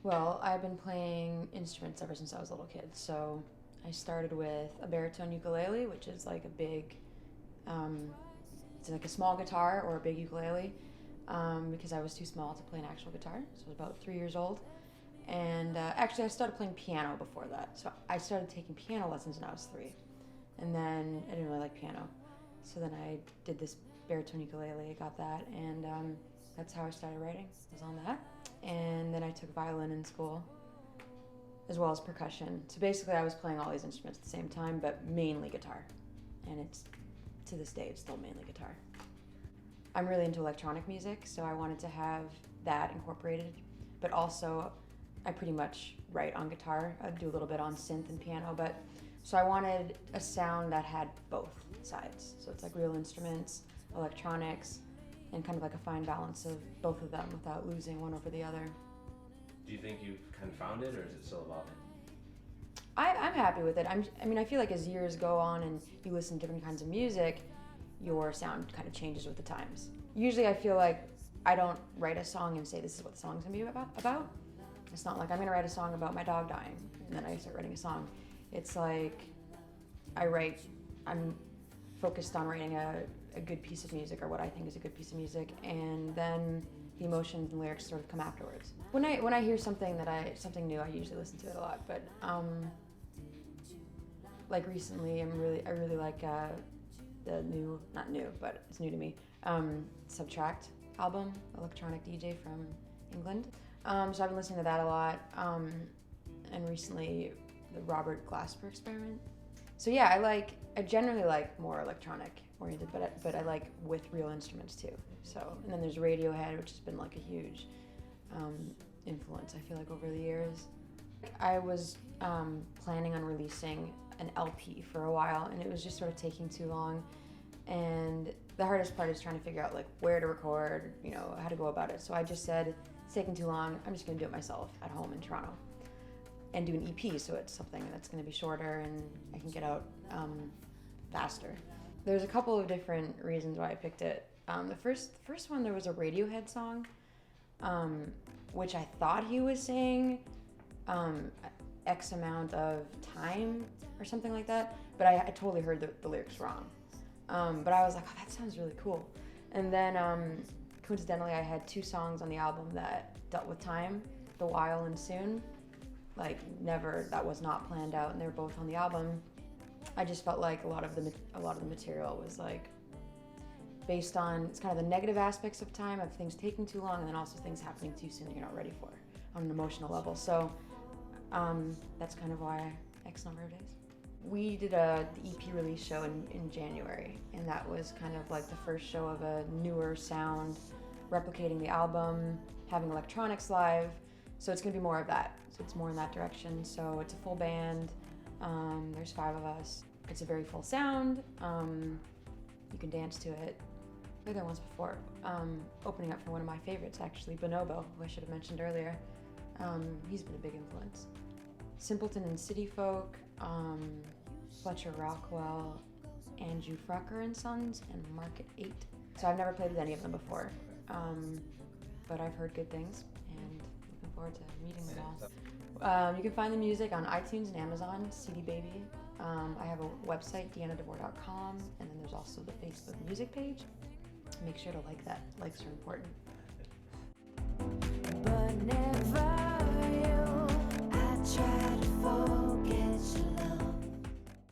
Well, I've been playing instruments ever since I was a little kid. So I started with a baritone ukulele, which is like a big, um, it's like a small guitar or a big ukulele, because I was too small to play an actual guitar. So I was about 3 years old. And actually, I started playing piano before that. So I started taking piano lessons when I was 3. And then I didn't really like piano. So then I did this baritone ukulele, I got that, and that's how I started writing. I was on that. And then I took violin in school, as well as percussion. So basically I was playing all these instruments at the same time, but mainly guitar. And it's, to this day, it's still mainly guitar. I'm really into electronic music, so I wanted to have that incorporated, but also I pretty much write on guitar. I do a little bit on synth and piano, but so I wanted a sound that had both sides. So it's like real instruments, electronics, and kind of like a fine balance of both of them without losing one over the other. Do you think you've kind of found it, or is it still evolving? I'm happy with it. I mean, I feel like as years go on and you listen to different kinds of music, your sound kind of changes with the times. Usually I feel like I don't write a song and say this is what the song's gonna be about. It's not like I'm gonna write a song about my dog dying and then I start writing a song. It's like I'm focused on writing a good piece of music, or what I think is a good piece of music, and then the emotions and lyrics sort of come afterwards. When I hear something something new, I usually listen to it a lot. But like recently, I really like the new, not new, but it's new to me, Subtract album, electronic DJ from England. So I've been listening to that a lot, and recently the Robert Glasper Experiment. So yeah, I generally like more electronic oriented, but I like with real instruments too. So, and then there's Radiohead, which has been like a huge influence, I feel like, over the years. I was planning on releasing an LP for a while, and it was just sort of taking too long. And the hardest part is trying to figure out like where to record, how to go about it. So I just said, it's taking too long, I'm just gonna do it myself at home in Toronto and do an EP, so it's something that's gonna be shorter and I can get out faster. There's a couple of different reasons why I picked it. The first one, there was a Radiohead song, which I thought he was saying X amount of time or something like that, but I totally heard the lyrics wrong. But I was like, oh, that sounds really cool. And then coincidentally, I had 2 songs on the album that dealt with time, The While and Soon. That was not planned out, and they were both on the album. I just felt like a lot of the material was like based on, it's kind of the negative aspects of time, of things taking too long, and then also things happening too soon that you're not ready for on an emotional level. So that's kind of why X number of days. We did the EP release show in January, and that was kind of like the first show of a newer sound, replicating the album, having electronics live. So it's gonna be more of that. So it's more in that direction. So it's a full band. There's 5 of us. It's a very full sound. You can dance to it. I've done once before, opening up for one of my favorites, actually, Bonobo, who I should have mentioned earlier. He's been a big influence. Simpleton and City Folk, Fletcher Rockwell, Andrew Frucker and Sons, and Market 8. So I've never played with any of them before, but I've heard good things, and looking forward to meeting them all. You can find the music on iTunes and Amazon, CD Baby. I have a website, deannadevore.com, and then there's also the Facebook music page. Make sure to like that. Likes are important. But